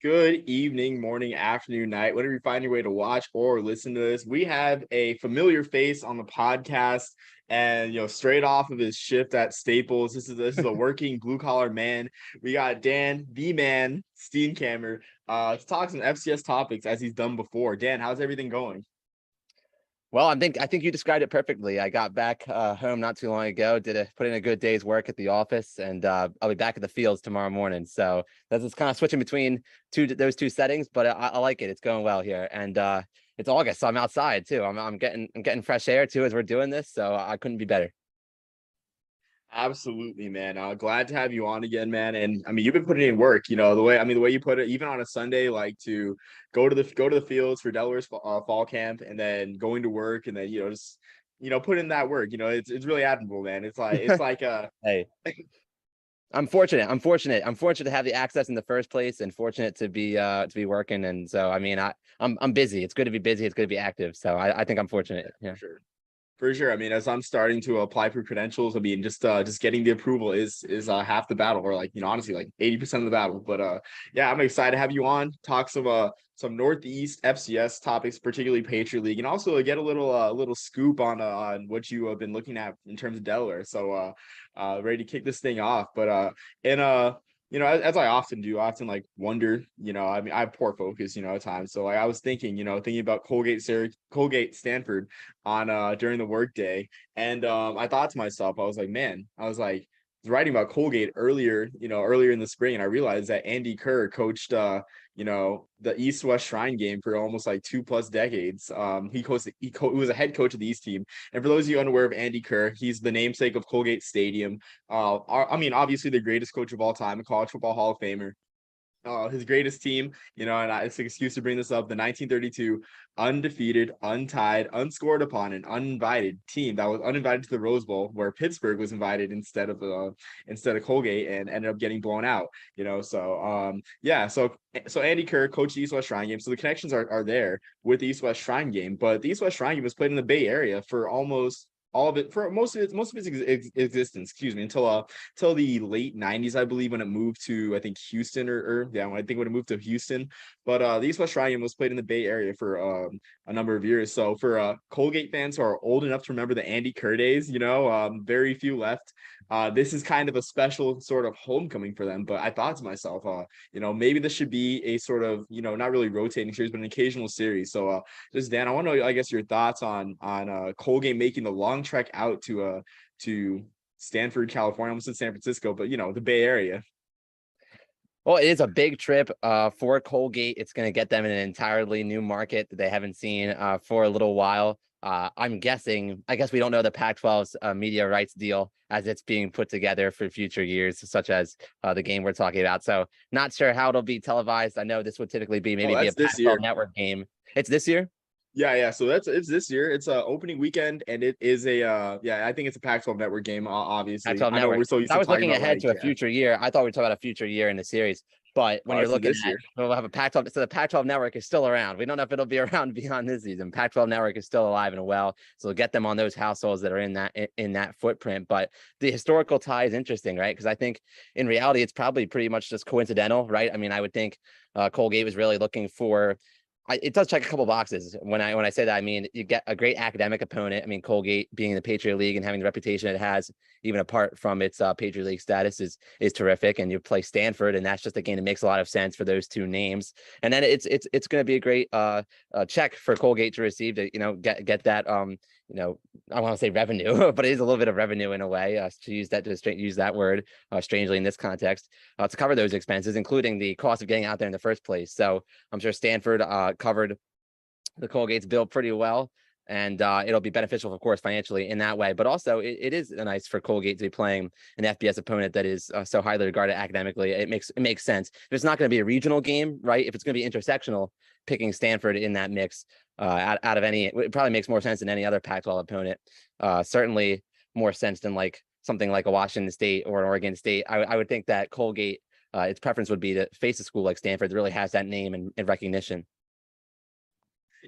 Good evening, morning, afternoon, night, whenever you find your way to watch or listen to this. We have a familiar face on the podcast, and straight off of his shift at Staples, this is a working blue collar man. We got Dan, the man, Steenkamer, to talk some FCS topics as he's done before. Dan, how's everything going? Well, I think you described it perfectly. I got back home not too long ago, put in a good day's work at the office, and I'll be back at the fields tomorrow morning. So that's just kind of switching between those two settings, but I like it. It's going well here, and it's August, so I'm outside too. I'm getting fresh air too as we're doing this, so I couldn't be better. Absolutely, man. Glad to have you on again, man. And I mean, you've been putting in work. The way you put it, even on a Sunday, like to go to the fields for Delaware's fall camp, and then going to work, and then just put in that work. It's really admirable, man. It's like Hey, I'm fortunate. I'm fortunate to have the access in the first place, and fortunate to be working. And so, I mean, I'm busy. It's good to be busy. It's good to be active. So I think I'm fortunate. for Yeah. sure. For sure. I mean, as I'm starting to apply for credentials, I mean, just getting the approval is half the battle, or like, honestly, like 80% of the battle. But yeah, I'm excited to have you on, talk some Northeast FCS topics, particularly Patriot League, and also get a little scoop on what you have been looking at in terms of Delaware. So ready to kick this thing off. But in as I often do, I often like wonder, I mean, I have poor focus, at times. So like I was thinking about Colgate Stanford on during the workday. And I thought to myself, I was like, man, writing about Colgate earlier in the spring, and I realized that Andy Kerr coached the East West Shrine game for almost like 2+ decades. He was a head coach of the East team. And for those of you unaware of Andy Kerr, he's the namesake of Colgate Stadium. I mean, obviously the greatest coach of all time, a college football Hall of Famer. His greatest team, it's an excuse to bring this up, the 1932 undefeated, untied, unscored upon, and uninvited team that was uninvited to the Rose Bowl, where Pittsburgh was invited instead of Colgate, and ended up getting blown out. Yeah, so Andy Kerr coached the East West Shrine game, so the connections are there with the East West Shrine game, but the East West Shrine game was played in the Bay Area for almost all of it, for most of its existence, excuse me, until the late 90s, I believe, when it moved to, I think, Houston, when it moved to Houston. But the East West Shrine was played in the Bay Area for a number of years. So for Colgate fans who are old enough to remember the Andy Kerr days, very few left. This is kind of a special sort of homecoming for them. But I thought to myself, maybe this should be a sort of, not really rotating series, but an occasional series. So just Dan, I want to know, I guess, your thoughts on Colgate making the long trek out to Stanford, California. I almost said San Francisco, but the Bay Area. Well, it is a big trip for Colgate. It's going to get them in an entirely new market that they haven't seen for a little while. I guess we don't know the Pac-12's media rights deal as it's being put together for future years, such as the game we're talking about. So not sure how it'll be televised. I know this would typically be maybe a Pac-12 network game. It's this year? Yeah. So it's this year. It's a opening weekend, and it is I think it's a Pac-12 network game, obviously. Pac-12 I know network. we're so used I to was talking looking about, ahead like, to a future year. I thought we were talking about a future year in the series. But when you're looking this at, year. we'll have a Pac-12. So the Pac-12 network is still around. We don't know if it'll be around beyond this season. Pac-12 network is still alive and well. So we'll get them on those households that are in that footprint. But the historical tie is interesting, right? Because I think in reality, it's probably pretty much just coincidental, right? I mean, I would think Colgate was really looking for. It does check a couple boxes. When I say that, I mean, you get a great academic opponent. I mean, Colgate being in the Patriot League and having the reputation it has, even apart from its Patriot League status, is terrific. And you play Stanford, and that's just a game that makes a lot of sense for those two names. And then it's going to be a great check for Colgate to receive to get that I want to say revenue, but it is a little bit of revenue in a way to use that word strangely in this context to cover those expenses, including the cost of getting out there in the first place. So I'm sure Stanford covered the Colgate's bill pretty well, and it'll be beneficial, of course, financially in that way. But also, it is nice for Colgate to be playing an FBS opponent that is so highly regarded academically. It makes sense. If it's not going to be a regional game, right? If it's going to be intersectional, picking Stanford in that mix out of any, it probably makes more sense than any other Pac-12 opponent. Certainly more sense than like something like a Washington State or an Oregon State. I would think that Colgate, its preference would be to face a school like Stanford that really has that name and recognition.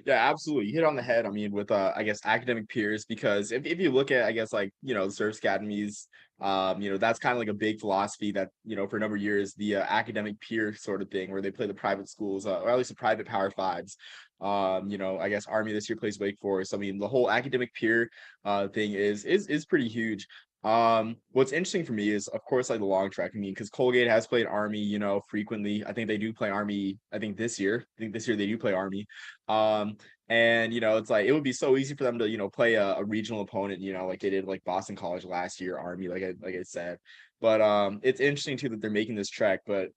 Yeah, absolutely. You hit on the head. I mean, with I guess academic peers, because if you look at, I guess, like, the service academies, that's kind of like a big philosophy that, for a number of years, the academic peer sort of thing, where they play the private schools, or at least the private Power Fives. I guess Army this year plays Wake Forest. I mean, the whole academic peer thing is pretty huge. What's interesting for me is, of course, like the long track. I mean, because Colgate has played Army, frequently. I think they do play Army. I think this year they do play Army. um and it's like it would be so easy for them to play a regional opponent, like they did like Boston College last year, Army, like I said. But it's interesting too that they're making this trek. But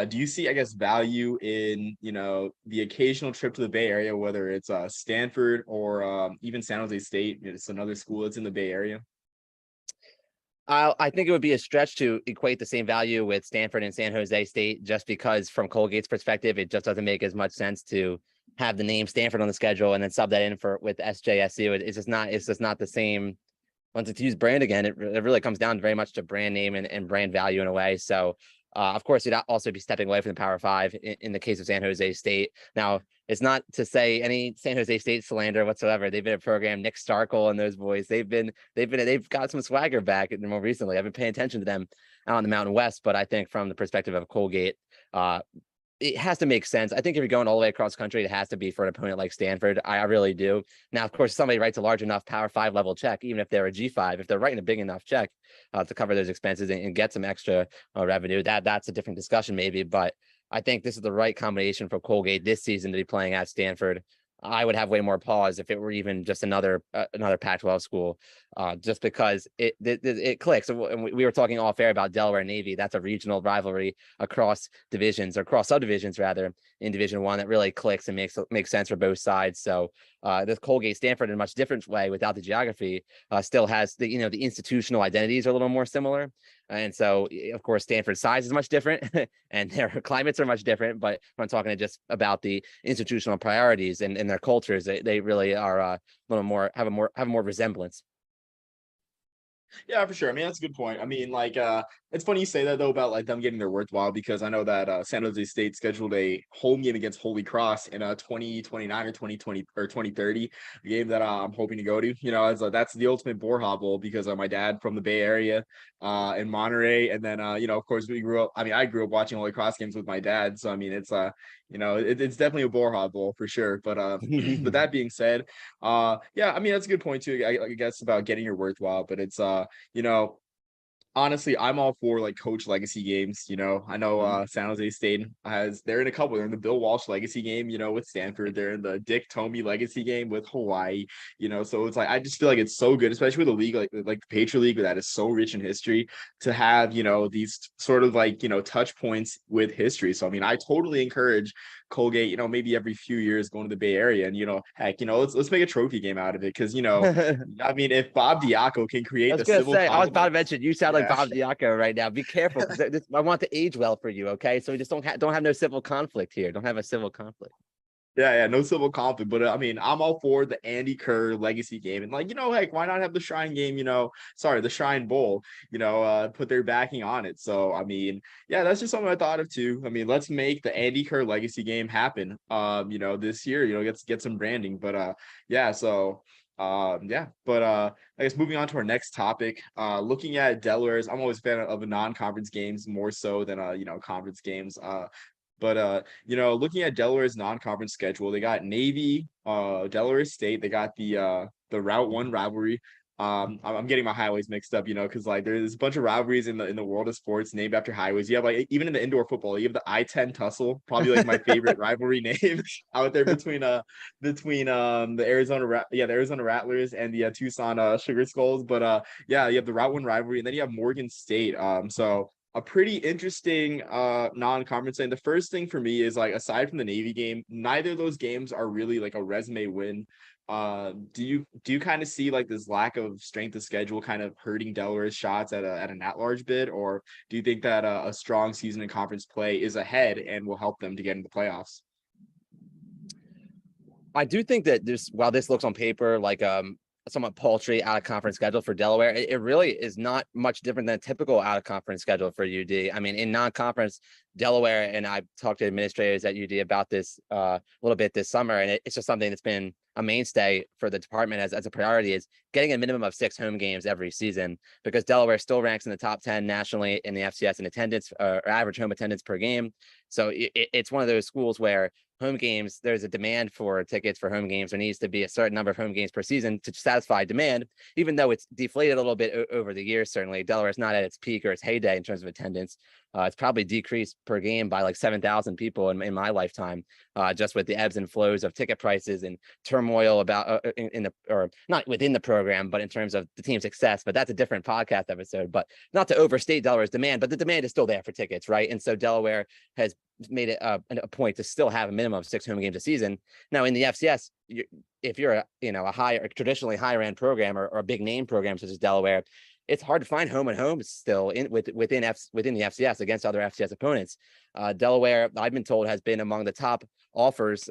do you see, I guess, value in the occasional trip to the Bay Area, whether it's Stanford or even San Jose State? It's another school that's in the Bay Area. I think it would be a stretch to equate the same value with Stanford and San Jose State, just because from Colgate's perspective, it just doesn't make as much sense to have the name Stanford on the schedule and then sub that in for with SJSU. It's just not the same. Once it's used brand again, it really comes down very much to brand name and brand value in a way. So, of course, you'd also be stepping away from the Power Five in the case of San Jose State. Now, it's not to say any San Jose State slander whatsoever. They've been a program. Nick Starkel and those boys. They've got some swagger back more recently. I've been paying attention to them out in the Mountain West, but I think from the perspective of Colgate, it has to make sense. I think if you're going all the way across country, it has to be for an opponent like Stanford. I really do. Now, of course, somebody writes a large enough Power 5 level check, even if they're a G5, if they're writing a big enough check to cover those expenses and get some extra revenue, that's a different discussion maybe. But I think this is the right combination for Colgate this season to be playing at Stanford. I would have way more pause if it were even just another Pac-12 school, just because it clicks. And we were talking off air about Delaware Navy. That's a regional rivalry across divisions, or across subdivisions rather, in Division I, that really clicks and makes sense for both sides. So this Colgate Stanford, in a much different way without the geography, still has the institutional identities are a little more similar. And so, of course, Stanford's size is much different and their climates are much different. But I'm talking just about the institutional priorities and their cultures, they really are a little more, have more resemblance. Yeah, for sure. I mean, that's a good point. I mean, like, it's funny you say that though about like them getting their worthwhile, because I know that San Jose State scheduled a home game against Holy Cross in 2029 or 2020 or 2030, a game that I'm hoping to go to. As that's the ultimate Borja Bowl, because my dad from the Bay Area, in Monterey, and then of course we grew up. I mean, I grew up watching Holy Cross games with my dad, so I mean, it's definitely a Borja Bowl for sure. But but that being said, yeah, I mean that's a good point too. I guess about getting your worthwhile, but it's you know, honestly, I'm all for like coach legacy games. I know San Jose State they're in a couple. They're in the Bill Walsh legacy game, with Stanford. They're in the Dick Tomey legacy game with Hawaii. So it's like I just feel like it's so good, especially with a league like the Patriot League that is so rich in history, to have these sort of like touch points with history. So I mean, I totally encourage Colgate, maybe every few years going to the Bay Area, and heck, let's make a trophy game out of it, because I mean, if Bob Diaco can I create was the gonna civil say, I was about to conflict, mention, you sound like yeah. Bob Diaco right now. Be careful, because I want to age well for you. Okay, so we just don't have no civil conflict here. Don't have a civil conflict. Yeah, no civil conflict. But I mean, I'm all for the Andy Kerr legacy game. And like, heck, why not have the Shrine game, the Shrine Bowl, put their backing on it. So I mean, yeah, that's just something I thought of too. I mean, let's make the Andy Kerr legacy game happen. This year, get some branding. But yeah, so yeah. But I guess moving on to our next topic, looking at Delaware's, I'm always a fan of the non-conference games more so than conference games. But looking at Delaware's non-conference schedule, they got Navy, Delaware State. They got the Route 1 rivalry. I'm getting my highways mixed up, because like there's a bunch of rivalries in the world of sports named after highways. You have like even in the indoor football, you have the I-10 tussle, probably like my favorite rivalry name out there between the Arizona Rattlers and the Tucson Sugar Skulls. But yeah, you have the Route 1 rivalry, and then you have Morgan State. So a pretty interesting non-conference thing. The first thing for me is like, aside from the Navy game, neither of those games are really like a resume win. Do you kind of see like this lack of strength of schedule kind of hurting Delaware's shots at an at-large bid, or do you think that a strong season in conference play is ahead and will help them to get into the playoffs? I do think that while this looks on paper like somewhat paltry out of conference schedule for Delaware. It really is not much different than a typical out of conference schedule for UD. I mean, in non-conference, Delaware, and I've talked to administrators at UD about this a little bit this summer, and it's just something that's been a mainstay for the department as a priority, is getting a minimum of 6 home games every season, because Delaware still ranks in the top 10 nationally in the FCS in attendance, or average home attendance per game. So it's one of those schools where home games, there's a demand for tickets for home games. There needs to be a certain number of home games per season to satisfy demand, even though it's deflated a little bit over the years. Certainly, Delaware is not at its peak or its heyday in terms of attendance. It's probably decreased per game by like 7,000 people in my lifetime, just with the ebbs and flows of ticket prices and turmoil about in the, or not within the program, but in terms of the team's success. But that's a different podcast episode. But not to overstate Delaware's demand, but the demand is still there for tickets, right? And so Delaware has made it a point to still have a minimum of 6 home games a season. Now in the FCS, if you're a higher, traditionally higher end program, or a big name program such as Delaware, it's hard to find home and homes still within the FCS against other FCS opponents. Delaware, I've been told, has been among the top offerers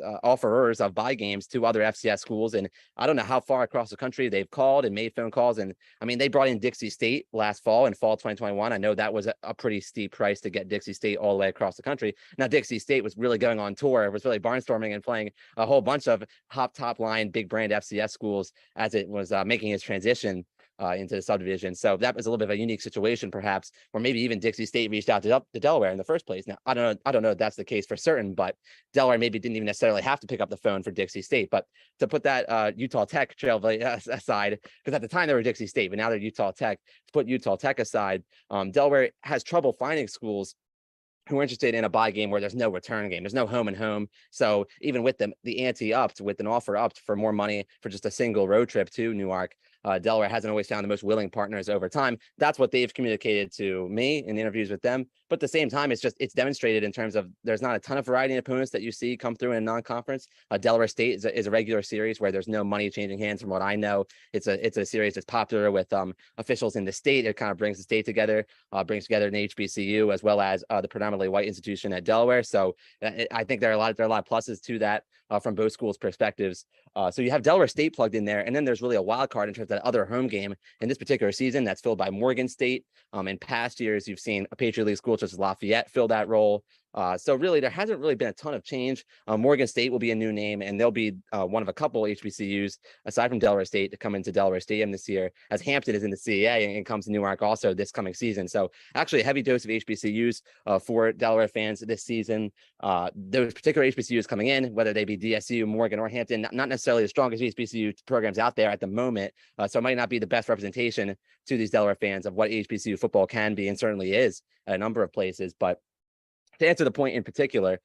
of buy games to other FCS schools, and I don't know how far across the country they've called and made phone calls. And I mean, they brought in Dixie State last fall, in fall 2021. I know that was a pretty steep price to get Dixie State all the way across the country. Now Dixie State was really going on tour, was really barnstorming and playing a whole bunch of top line big brand FCS schools as it was making its transition into the subdivision. So that was a little bit of a unique situation, perhaps, where maybe even Dixie State reached out to Delaware in the first place. Now, I don't know if that's the case for certain, but Delaware maybe didn't even necessarily have to pick up the phone for Dixie State. But to put that Utah Tech trail aside, because at the time they were Dixie State, but now they're Utah Tech. To put Utah Tech aside, Delaware has trouble finding schools who are interested in a buy game where there's no return game, there's no home and home. So even with the ante upped, with an offer upped for more money for just a single road trip to Newark, Delaware hasn't always found the most willing partners over time. That's what they've communicated to me in interviews with them. But at the same time, it's demonstrated in terms of there's not a ton of variety in opponents that you see come through in a non-conference. Delaware State is a regular series where there's no money changing hands. From what I know, it's a series that's popular with officials in the state. It kind of brings the state together, brings together an HBCU as well as the predominantly white institution at Delaware. So I think there are a lot of pluses to that from both schools' perspectives. So you have Delaware State plugged in there, and then there's really a wild card in terms of that other home game in this particular season that's filled by Morgan State. In past years, you've seen a Patriot League school such as Lafayette fill that role. So really, there hasn't really been a ton of change. Morgan State will be a new name, and they'll be one of a couple HBCUs aside from Delaware State to come into Delaware Stadium this year, as Hampton is in the CAA and comes to Newark also this coming season. So actually a heavy dose of HBCUs for Delaware fans this season. Those particular HBCUs coming in, whether they be DSU, Morgan, or Hampton, not necessarily the strongest HBCU programs out there at the moment. So it might not be the best representation to these Delaware fans of what HBCU football can be, and certainly is at a number of places. But to answer the point in particular,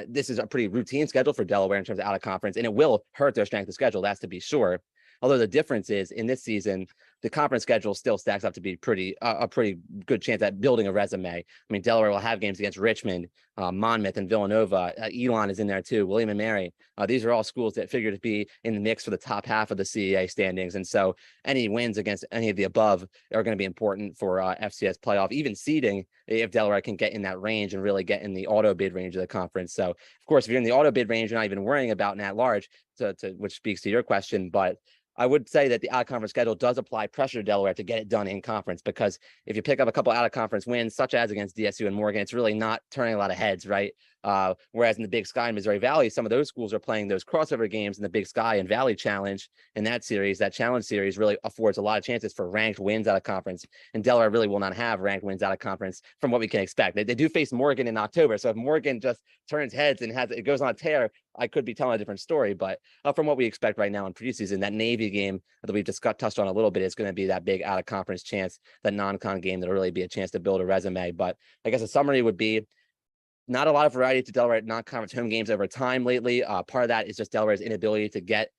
this is a pretty routine schedule for Delaware in terms of out of conference, and it will hurt their strength of schedule, that's to be sure. Although the difference is in this season, the conference schedule still stacks up to be a pretty good chance at building a resume. I mean, Delaware will have games against Richmond, Monmouth, and Villanova. Elon is in there too, William and Mary. These are all schools that figure to be in the mix for the top half of the CEA standings. And so any wins against any of the above are going to be important for FCS playoff, even seeding, if Delaware can get in that range and really get in the auto bid range of the conference. So, of course, if you're in the auto bid range, you're not even worrying about an at-large, which speaks to your question. But I would say that the out-of-conference schedule does apply pressure to Delaware to get it done in conference, because if you pick up a couple out-of-conference wins, such as against DSU and Morgan, it's really not turning a lot of heads, right? Whereas in the Big Sky and Missouri Valley, some of those schools are playing those crossover games in the Big Sky and Valley Challenge. In that series, that challenge series really affords a lot of chances for ranked wins out of conference. And Delaware really will not have ranked wins out of conference from what we can expect. They do face Morgan in October. So if Morgan just turns heads and it goes on a tear, I could be telling a different story. But from what we expect right now in preseason, that Navy game that we've just touched on a little bit is going to be that big out of conference chance, that non-con game that'll really be a chance to build a resume. But I guess a summary would be, not a lot of variety to Delaware non-conference home games over time lately. Part of that is just Delaware's inability to get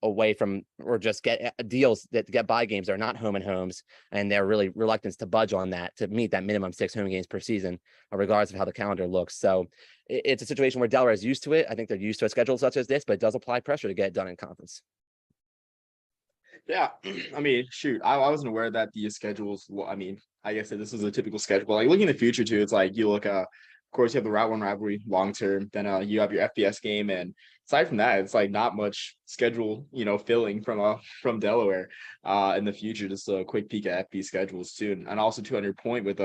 away from, or just get deals that get buy games that are not home and homes, and their really reluctance to budge on that to meet that minimum 6 home games per season, regardless of how the calendar looks. So it's a situation where Delaware is used to it. I think they're used to a schedule such as this, but it does apply pressure to get it done in conference. Yeah, I mean, shoot, I wasn't aware that the schedules. Well, I mean, I guess that this is a typical schedule. Like looking in the future too, it's like you look. Of course, you have the Route 1 rivalry long term. Then you have your FBS game, and aside from that, it's like not much schedule, filling from Delaware in the future. Just a quick peek at FB schedules too, and also 200 point with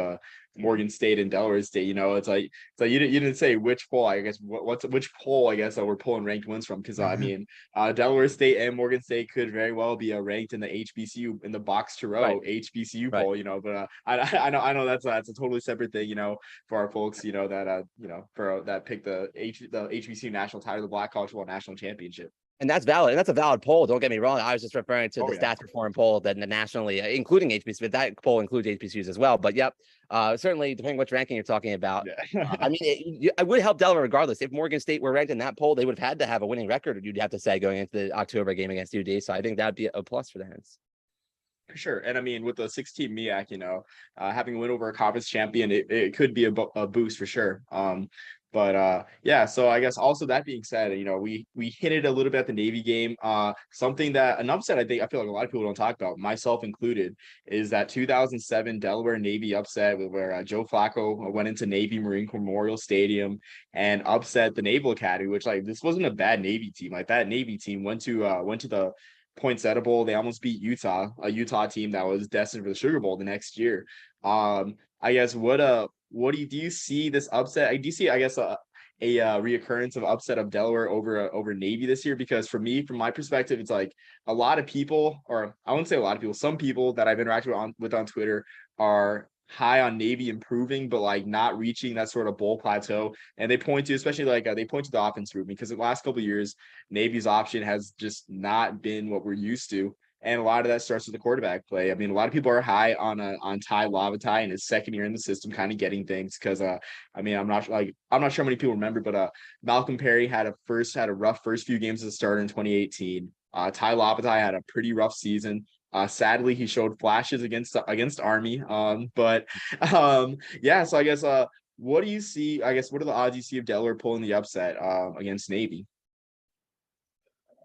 Morgan State and Delaware State. It's like you didn't say which poll. I guess which poll I guess that we're pulling ranked wins from, because I mean Delaware State and Morgan State could very well be ranked in the HBCU in the box to row HBCU Right. poll. But I know that's a totally separate thing. For our folks, that pick the HBCU national title, the Black College Football National Championship. And that's valid. And that's a valid poll. Don't get me wrong. I was just referring to the yeah. stats reform poll that nationally, including HBCUs, but that poll includes HBCUs as well. But yep, certainly depending which ranking you're talking about. Yeah. I mean, it would help Delaware regardless. If Morgan State were ranked in that poll, they would have had to have a winning record, you'd have to say, going into the October game against UD. So I think that'd be a plus for the Hens. For sure. And I mean, with the 16 MEAC, having a win over a conference champion, it could be a boost for sure. Yeah, so I guess also that being said, we hinted a little bit at the Navy game. Something that an upset I feel like a lot of people don't talk about, myself included, is that 2007 Delaware Navy upset where Joe Flacco went into Navy Marine Corps Memorial Stadium and upset the Naval Academy, which this wasn't a bad Navy team. Like that Navy team went to the Poinsettia Bowl. They almost beat Utah, a Utah team that was destined for the Sugar Bowl the next year. I guess do you see this upset? Do you see, I guess, a reoccurrence of upset of Delaware over Navy this year? Because for me, from my perspective, it's like a lot of people, or I wouldn't say a lot of people, some people that I've interacted with on Twitter are high on Navy improving, but like not reaching that sort of bowl plateau. And they point to, especially they point to the offense group, because the last couple of years, Navy's option has just not been what we're used to. And a lot of that starts with the quarterback play. I mean, a lot of people are high on Ty Lavatai in his second year in the system, kind of getting things, because I mean, I'm not sure how many people remember, but Malcolm Perry had a rough first few games as a starter in 2018. Ty Lavatai had a pretty rough season. Sadly, he showed flashes against Army. Yeah. So I guess what do you see? I guess what are the odds you see of Delaware pulling the upset against Navy?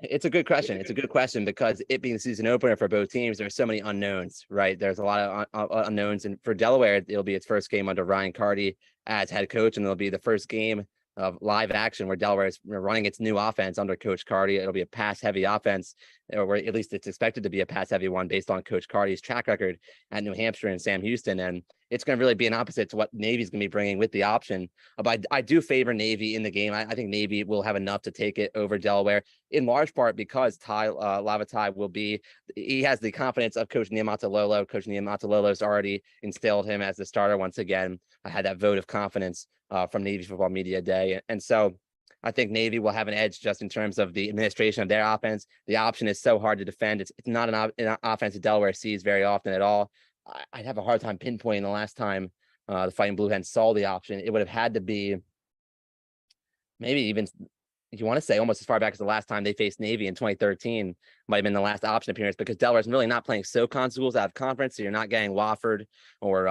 It's a good question. It's a good question because it being the season opener for both teams, there's so many unknowns, right? There's a lot of unknowns, and for Delaware, it'll be its first game under Ryan Carty as head coach, and it'll be the first game of live action where Delaware is running its new offense under Coach Carty. It'll be a pass-heavy offense, or at least it's expected to be a pass-heavy one based on Coach Carty's track record at New Hampshire and Sam Houston. And it's going to really be an opposite to what Navy's going to be bringing with the option. But I do favor Navy in the game. I think Navy will have enough to take it over Delaware, in large part because Ty Lavatai he has the confidence of Coach Niumatalolo. Coach Niumatalolo's already instilled him as the starter once again. I had that vote of confidence from Navy Football Media Day. And so I think Navy will have an edge just in terms of the administration of their offense. The option is so hard to defend. It's not an offense that Delaware sees very often at all. I'd have a hard time pinpointing the last time the Fighting Blue Hens saw the option. It would have had to be maybe even, if you want to say, almost as far back as the last time they faced Navy in 2013, might have been the last option appearance, because Delaware's really not playing SoCon schools out of conference. So you're not getting Wofford, or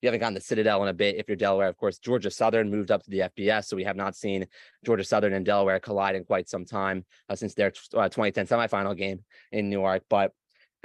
you haven't gotten the Citadel in a bit if you're Delaware. Of course, Georgia Southern moved up to the FBS. So we have not seen Georgia Southern and Delaware collide in quite some time since their 2010 semifinal game in Newark. But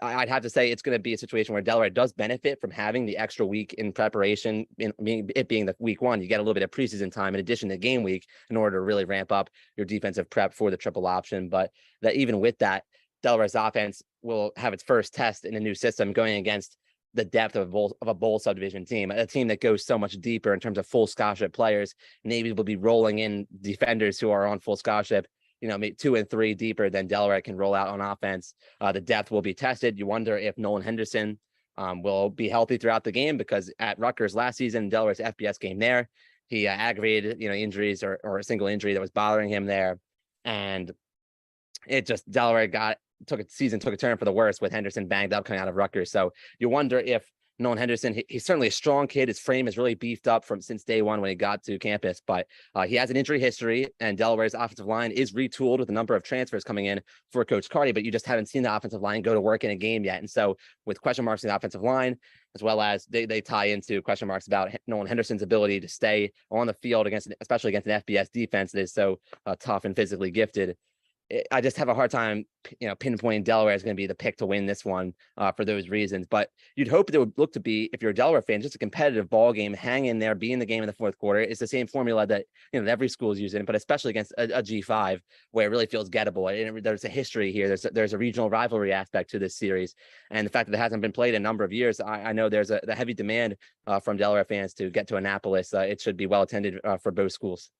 I'd have to say it's going to be a situation where Delaware does benefit from having the extra week in preparation, it being the week one. You get a little bit of preseason time in addition to game week in order to really ramp up your defensive prep for the triple option. But that even with that, Delaware's offense will have its first test in a new system going against the depth of a bowl subdivision team, a team that goes so much deeper in terms of full scholarship players. Navy will be rolling in defenders who are on full scholarship, maybe 2 and 3 deeper than Delaware can roll out on offense. The depth will be tested. You wonder if Nolan Henderson will be healthy throughout the game, because at Rutgers last season, Delaware's FBS game there, he aggravated, injuries or a single injury that was bothering him there. And it just, Delaware took a turn for the worse with Henderson banged up coming out of Rutgers. So you wonder if Nolan Henderson, he's certainly a strong kid. His frame is really beefed up since day one when he got to campus, but he has an injury history, and Delaware's offensive line is retooled with a number of transfers coming in for Coach Carty, but you just haven't seen the offensive line go to work in a game yet. And so with question marks in the offensive line, as well as they tie into question marks about Nolan Henderson's ability to stay on the field especially against an FBS defense that is so tough and physically gifted. I just have a hard time, pinpointing Delaware is going to be the pick to win this one for those reasons. But you'd hope it would look to be, if you're a Delaware fan, just a competitive ball game, hang in there, be in the game in the fourth quarter. It's the same formula that every school is using, but especially against a G5 where it really feels gettable. And there's a history here. There's a regional rivalry aspect to this series, and the fact that it hasn't been played in a number of years, I know there's the heavy demand from Delaware fans to get to Annapolis. It should be well attended for both schools.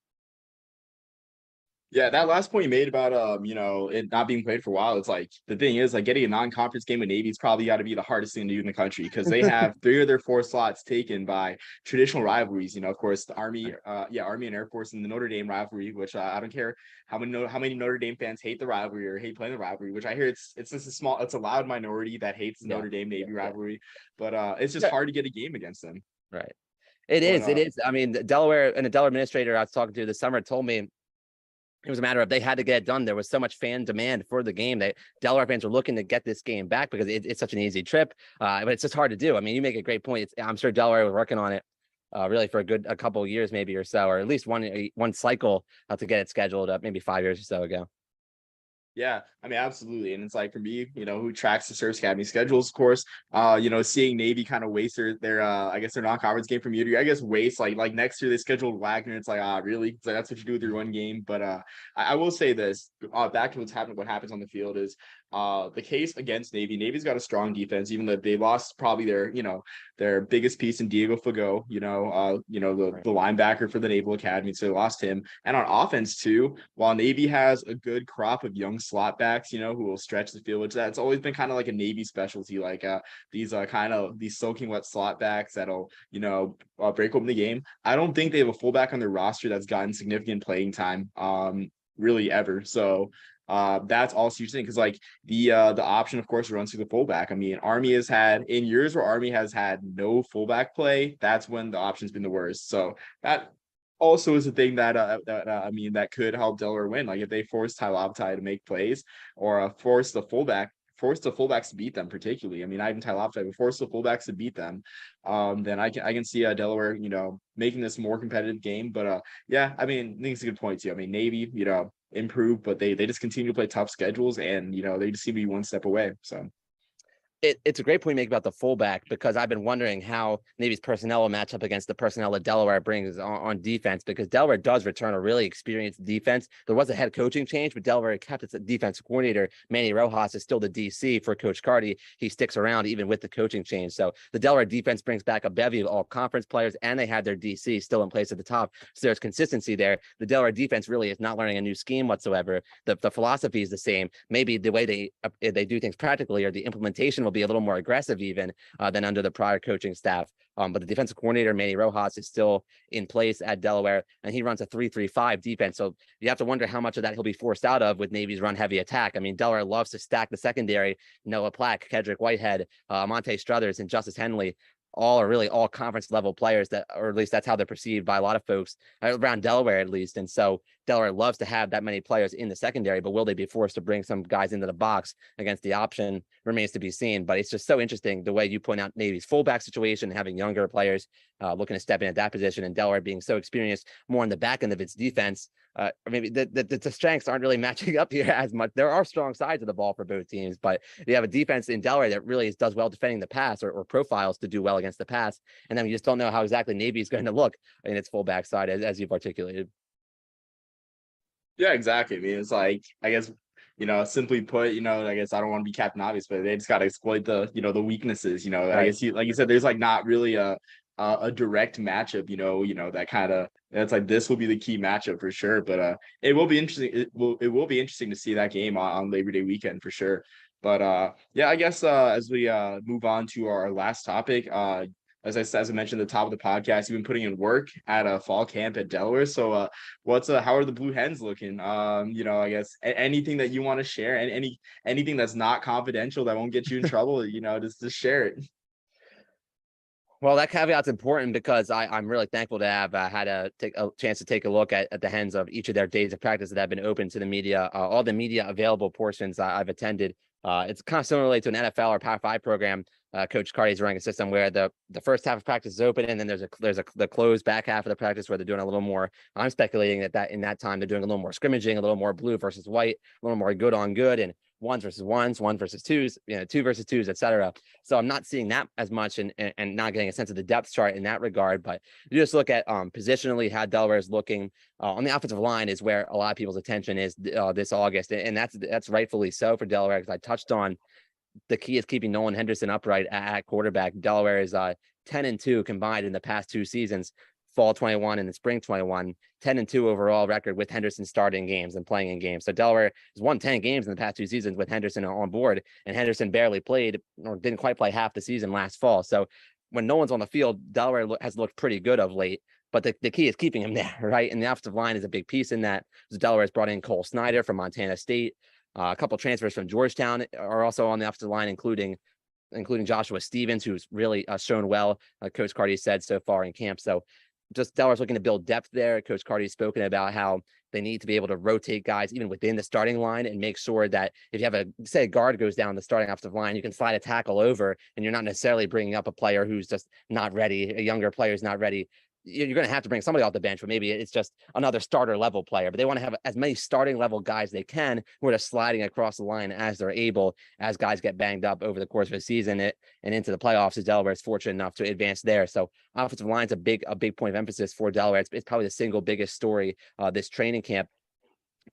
Yeah, that last point you made about it not being played for a while, it's like the thing is like getting a non-conference game with Navy's probably got to be the hardest thing to do in the country because they have 3 of their 4 slots taken by traditional rivalries. Of course, the Army, Army and Air Force, and the Notre Dame rivalry, which I don't care how many Notre Dame fans hate the rivalry or hate playing the rivalry, which I hear it's just it's a loud minority that hates the Notre Dame Navy rivalry, but it's just hard to get a game against them. Right. It is. I mean, Delaware and a Delaware administrator I was talking to this summer told me it was a matter of they had to get it done. There was so much fan demand for the game that Delaware fans were looking to get this game back because it's such an easy trip. But it's just hard to do. I mean, you make a great point. I'm sure Delaware was working on it really for a couple of years, maybe or so, or at least one cycle to get it scheduled up, maybe 5 years or so ago. Yeah, I mean, absolutely. And it's like for me, who tracks the Service Academy schedules, of course, seeing Navy kind of waste their I guess their non-conference game from you, I guess waste like next year they scheduled Wagner. It's like, really? It's like, that's what you do with your one game. But I will say this, back to what happens on the field is the case against Navy. Navy's got a strong defense, even though they lost probably their biggest piece in Diego Fago, the linebacker for the Naval Academy. So they lost him. And on offense too, while Navy has a good crop of young slot backs, who will stretch the field, which that's always been kind of like a Navy specialty, like these soaking wet slot backs that'll, break open the game. I don't think they have a fullback on their roster that's gotten significant playing time, really ever. So that's also huge thing because like the option, of course, runs through the fullback. I mean, Army has had in years where Army has had no fullback play, that's when the option's been the worst. So that also is a thing that that could help Delaware win. Like if they force Ty Lobtai to make plays or force the fullbacks to beat them, particularly. I mean, not even Ty Lobtai, but force the fullbacks to beat them. Then I can see Delaware, making this a more competitive game. But yeah, I mean, I think it's a good point too. I mean, Navy, improve, but they just continue to play tough schedules, and they just seem to be one step away. So it's a great point you make about the fullback because I've been wondering how Navy's personnel will match up against the personnel that Delaware brings on defense, because Delaware does return a really experienced defense. There was a head coaching change, but Delaware kept its defensive coordinator. Manny Rojas is still the DC for Coach Carty. He sticks around even with the coaching change. So the Delaware defense brings back a bevy of all conference players, and they had their DC still in place at the top. So there's consistency there. The Delaware defense really is not learning a new scheme whatsoever. The philosophy is the same. Maybe the way they do things practically or the implementation will be a little more aggressive even than under the prior coaching staff. But the defensive coordinator, Manny Rojas, is still in place at Delaware, and he runs a 3-3-5 defense. So you have to wonder how much of that he'll be forced out of with Navy's run-heavy attack. I mean, Delaware loves to stack the secondary. Noah Plack, Kedrick Whitehead, Monte Struthers, and Justice Henley all conference level players or at least that's how they're perceived by a lot of folks around Delaware, at least. And so Delaware loves to have that many players in the secondary, but will they be forced to bring some guys into the box against the option remains to be seen. But it's just so interesting the way you point out Navy's fullback situation, having younger players looking to step in at that position, and Delaware being so experienced more on the back end of its defense. Maybe the strengths aren't really matching up here as much. There are strong sides of the ball for both teams, but you have a defense in Delaware that really does well defending the pass or profiles to do well against the pass. And then you just don't know how exactly Navy is going to look in its fullback side, as you've articulated. Yeah, exactly. I mean, it's like, I guess, simply put, I guess I don't want to be Captain Obvious, but they just got to exploit the weaknesses, Right. I guess like you said, there's like not really a direct matchup, that kind of, it's like, this will be the key matchup for sure. But it will be interesting. It will be interesting to see that game on Labor Day weekend for sure. But yeah, I guess as we move on to our last topic, as I mentioned at the top of the podcast, you've been putting in work at a fall camp at Delaware. So how are the Blue Hens looking? I guess anything that you want to share, and anything that's not confidential that won't get you in trouble, just share it. Well, that caveat's important because I'm really thankful to have had a chance to take a look at the hens of each of their days of practice that have been open to the media. All the media available portions I've attended It's kind of similarly to an NFL or Power 5 program. Coach Cardi is running a system where the first half of practice is open, and then there's the closed back half of the practice where they're doing a little more. I'm speculating that in that time they're doing a little more scrimmaging, a little more blue versus white, a little more good on good, and ones versus ones, one versus twos, two versus twos, etc. So I'm not seeing that as much, and not getting a sense of the depth chart in that regard. But you just look at positionally how Delaware is looking on the offensive line is where a lot of people's attention is this August, and that's rightfully so for Delaware, because I touched on the key is keeping Nolan Henderson upright at quarterback. Delaware is 10-2 combined in the past 2 seasons, fall 21 and the spring 21, 10-2 overall record with Henderson starting games and playing in games. So Delaware has won 10 games in the past 2 seasons with Henderson on board, and Henderson barely played or didn't quite play half the season last fall. So when no one's on the field, Delaware has looked pretty good of late. But the key is keeping him there, right? And the offensive line is a big piece in that. So Delaware has brought in Cole Snyder from Montana State. A couple of transfers from Georgetown are also on the offensive line, including Joshua Stevens, who's really shown well. Coach Cardi said so far in camp. So just Delaware's looking to build depth there. Coach Cardi's spoken about how they need to be able to rotate guys even within the starting line and make sure that if you have a guard goes down the starting offensive line, you can slide a tackle over, and you're not necessarily bringing up a player who's just not ready. A younger player is not ready. You're going to have to bring somebody off the bench, but maybe it's just another starter level player. But they want to have as many starting level guys they can who are just sliding across the line as they're able, as guys get banged up over the course of a season and into the playoffs, as Delaware is fortunate enough to advance there. So offensive line is a big point of emphasis for Delaware. It's probably the single biggest story this training camp.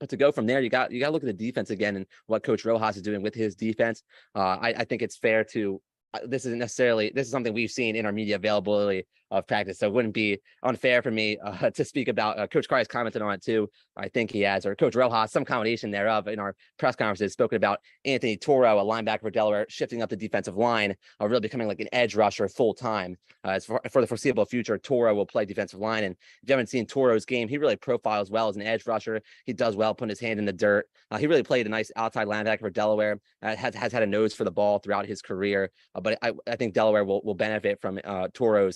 But to go from there, you got to look at the defense again and what Coach Rojas is doing with his defense. I think it's fair to this is something we've seen in our media availability of practice. So it wouldn't be unfair for me to speak about Coach Carr has commented on it too. I think he has, or Coach Rojas, some combination thereof in our press conferences, spoken about Anthony Toro, a linebacker for Delaware, shifting up the defensive line, really becoming like an edge rusher full time. For the foreseeable future, Toro will play defensive line. And if you haven't seen Toro's game, he really profiles well as an edge rusher. He does well putting his hand in the dirt. He really played a nice outside linebacker for Delaware, has had a nose for the ball throughout his career. But I think Delaware will benefit from Toro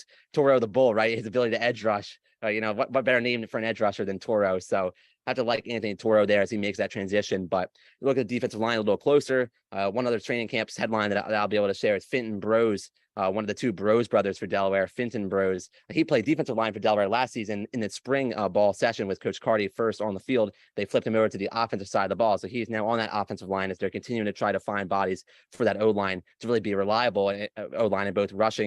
the Bull, right? His ability to edge rush. What better name for an edge rusher than Toro? So I have to like Anthony Toro there as he makes that transition. But look at the defensive line a little closer. One other training camp's headline that I'll be able to share is Fenton Bros, one of the 2 Bros brothers for Delaware, Fenton Bros. He played defensive line for Delaware last season in the spring ball session with Coach Cardi first on the field. They flipped him over to the offensive side of the ball. So he's now on that offensive line as they're continuing to try to find bodies for that O-line to really be reliable O-line in both rush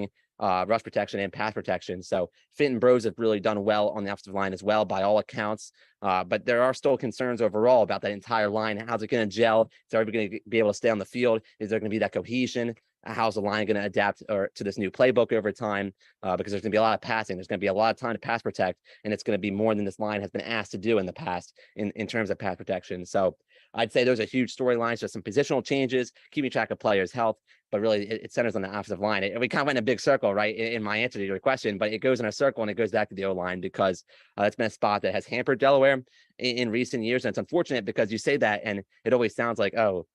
protection and pass protection. So Fenton Bros have really done well on the offensive line as well, by all accounts. But there are still concerns overall about that entire line. How's it going to gel? Is everybody going to be able to stay on the field? Is there going to be that cohesion? How's the line going to adapt to this new playbook over time? Because there's going to be a lot of passing. There's going to be a lot of time to pass protect, and it's going to be more than this line has been asked to do in the past in terms of pass protection. So I'd say those are huge storylines, just some positional changes, keeping track of players' health, but really it centers on the offensive line. We kind of went in a big circle, right, in my answer to your question, but it goes in a circle and it goes back to the O-line because that's been a spot that has hampered Delaware in recent years. And it's unfortunate because you say that and it always sounds like, oh,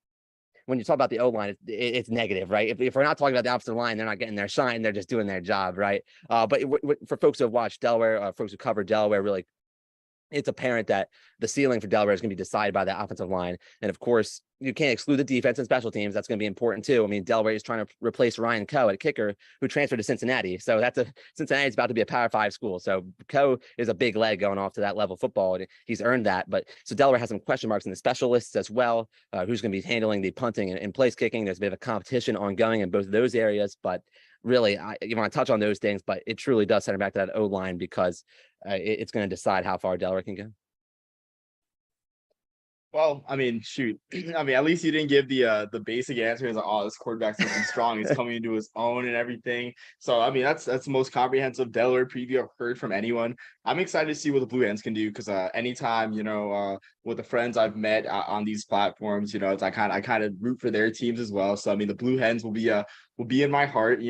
when you talk about the O-line, it's negative, right? If we're not talking about the offensive line, they're not getting their shine, they're just doing their job, right? But for folks who have watched Delaware, folks who cover Delaware, really, it's apparent that the ceiling for Delaware is going to be decided by the offensive line. And of course, you can't exclude the defense and special teams. That's going to be important too. I mean, Delaware is trying to replace Ryan Coe at kicker, who transferred to Cincinnati. So Cincinnati's about to be a Power 5 school. So Coe is a big leg going off to that level of football, and he's earned that. But so Delaware has some question marks in the specialists as well. Who's going to be handling the punting and place kicking? There's a bit of a competition ongoing in both of those areas, but really, you want to touch on those things, but it truly does center back to that O-line because it's going to decide how far Delaware can go. Well, I mean, shoot. I mean, at least you didn't give the basic answer. It's like, oh, this quarterback's looking strong. He's coming into his own and everything. So, I mean, that's the most comprehensive Delaware preview I've heard from anyone. I'm excited to see what the Blue Hens can do because anytime, with the friends I've met on these platforms, it's I kind of root for their teams as well. So, I mean, the Blue Hens will be in my heart,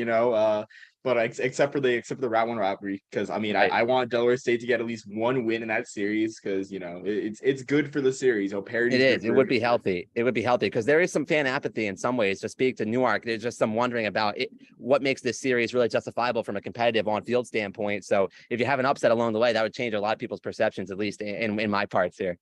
but except for the round 1 rivalry, because I mean, right. I want Delaware State to get at least 1 win in that series because it's good for the series. Parity. It is. It would be healthy. It would be healthy because there is some fan apathy in some ways. To speak to Newark, there's just some wondering about it, what makes this series really justifiable from a competitive on-field standpoint. So if you have an upset along the way, that would change a lot of people's perceptions, at least in my parts here.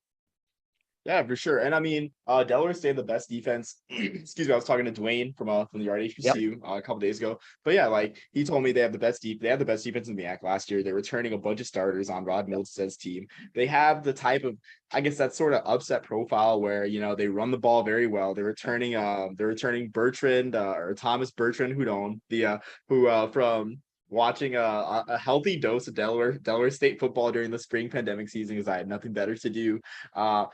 Yeah, for sure. And I mean, Delaware State had the best defense. Excuse me, I was talking to Dwayne from the Yard Yep. HBCU a couple days ago. But yeah, like he told me they have the best defense in the MAC last year. They're returning a bunch of starters on Rod Milstead's team. They have the type of, I guess, that sort of upset profile where they run the ball very well. They're returning Bertrand or Thomas Bertrand Houdon, who from watching a healthy dose of Delaware State football during the spring pandemic season because I had nothing better to do.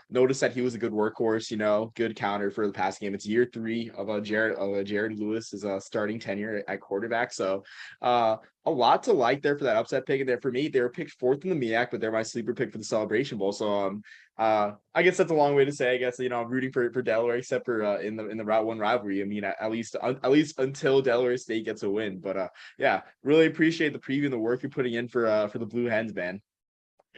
Noticed that he was a good workhorse, good counter for the passing game. It's year 3 of Jared Lewis's starting tenure at quarterback. So a lot to like there for that upset pick. And there for me, they were picked 4th in the MEAC, but they're my sleeper pick for the Celebration Bowl. So I guess that's a long way to say. I guess I'm rooting for Delaware, except for in the Route 1 rivalry. I mean, at least until Delaware State gets a win. But yeah, really appreciate the preview and the work you're putting in for the Blue Hens, man.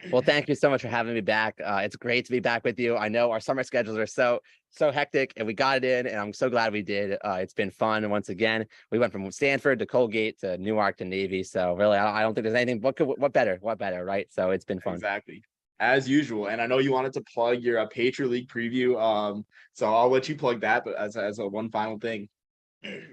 Well, thank you so much for having me back. It's great to be back with you. I know our summer schedules are so hectic, and we got it in, and I'm so glad we did. It's been fun. And once again, we went from Stanford to Colgate to Newark to Navy. So really, I don't think there's anything. What better, right? So it's been fun. Exactly. As usual. And I know you wanted to plug your Patriot League preview. So I'll let you plug that, but as a one final thing.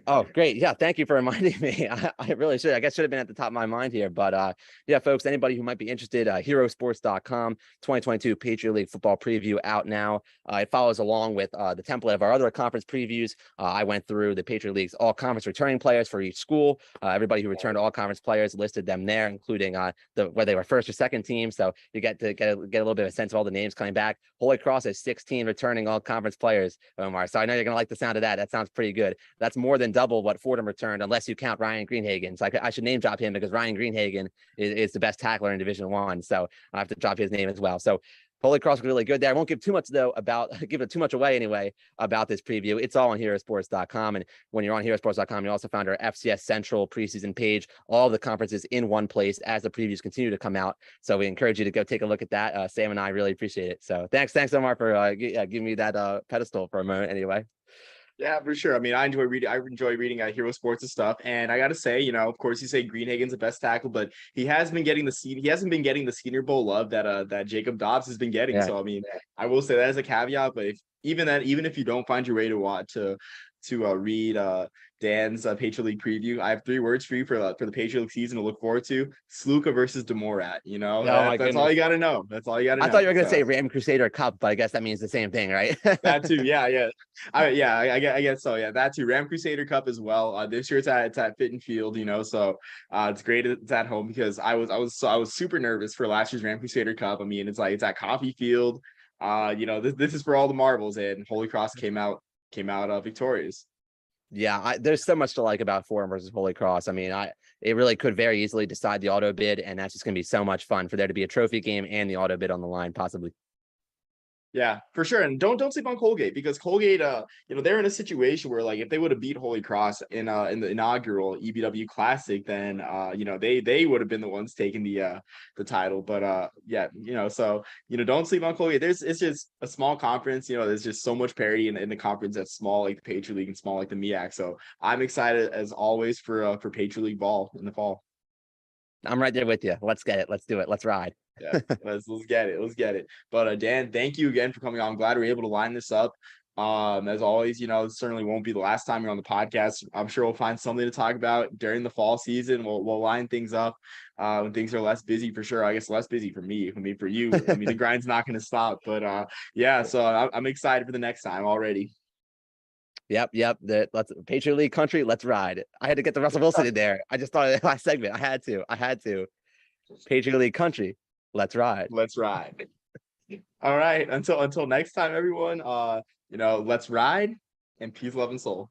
Oh, great. Yeah. Thank you for reminding me. I really should. I guess should have been at the top of my mind here. But yeah, folks, anybody who might be interested, herosports.com, 2022 Patriot League football preview out now. It follows along with the template of our other conference previews. I went through the Patriot League's all conference returning players for each school. Everybody who returned all conference players, listed them there, including whether they were first or second team. So you get to get a little bit of a sense of all the names coming back. Holy Cross has 16 returning all conference players, Omar. So I know you're going to like the sound of that. That sounds pretty good. That's more than double what Fordham returned, unless you count Ryan Greenhagen. So I should name drop him because Ryan Greenhagen is the best tackler in Division I. So I have to drop his name as well. So Holy Cross was really good there. I won't give too much though give it too much away anyway about this preview. It's all on herosports.com. And when you're on herosports.com, you also found our FCS Central preseason page, all the conferences in one place as the previews continue to come out. So we encourage you to go take a look at that. Sam and I really appreciate it. So thanks, Omar, for giving me that pedestal for a moment anyway. Yeah, for sure. I mean, I enjoy reading Hero Sports and stuff. And I gotta say, of course, you say Greenhagen's the best tackle, but he hasn't been getting the Senior Bowl love that Jacob Dobbs has been getting. Yeah. So I mean, I will say that as a caveat. But even if you don't find your way to watch to read Dan's Patriot League preview, I have 3 words for you for the Patriot League season to look forward to: Sluka versus Demorat. That's all you got to know. That's all you got to know. I thought you were going to say Ram Crusader Cup, but I guess that means the same thing, right? That too. Yeah. I guess so. Yeah, that too. Ram Crusader Cup as well. This year it's at Fitton Field. So it's great. It's at home because I was super nervous for last year's Ram Crusader Cup. I mean, it's at Coffee Field. This is for all the marbles, and Holy Cross came out victorious. Yeah, there's so much to like about Fordham versus Holy Cross. I mean, it really could very easily decide the auto bid, and that's just going to be so much fun for there to be a trophy game and the auto bid on the line, possibly. Yeah, for sure. And don't sleep on Colgate, because Colgate, they're in a situation where, like, if they would have beat Holy Cross in the inaugural EBW Classic, then they would have been the ones taking the title. But so don't sleep on Colgate. It's just a small conference. There's just so much parity in the conference that's small, like the Patriot League, and small like the MEAC. So I'm excited as always for Patriot League ball in the fall. I'm right there with you. Let's get it. Let's do it. Let's ride. Yeah, let's get it. But Dan, thank you again for coming on. I'm glad we were able to line this up. As always, it certainly won't be the last time you're on the podcast. I'm sure we'll find something to talk about during the fall season. We'll line things up when things are less busy, for sure. I guess less busy for me. I mean, for you, I mean, the grind's not going to stop. But yeah, so I'm excited for the next time already. Yep. Let's Patriot League country. Let's ride. I had to get the Russell Wilson in there. I just thought of the last segment. I had to. Patriot League country. Let's ride. All right. Until next time, everyone. Let's ride, and peace, love, and soul.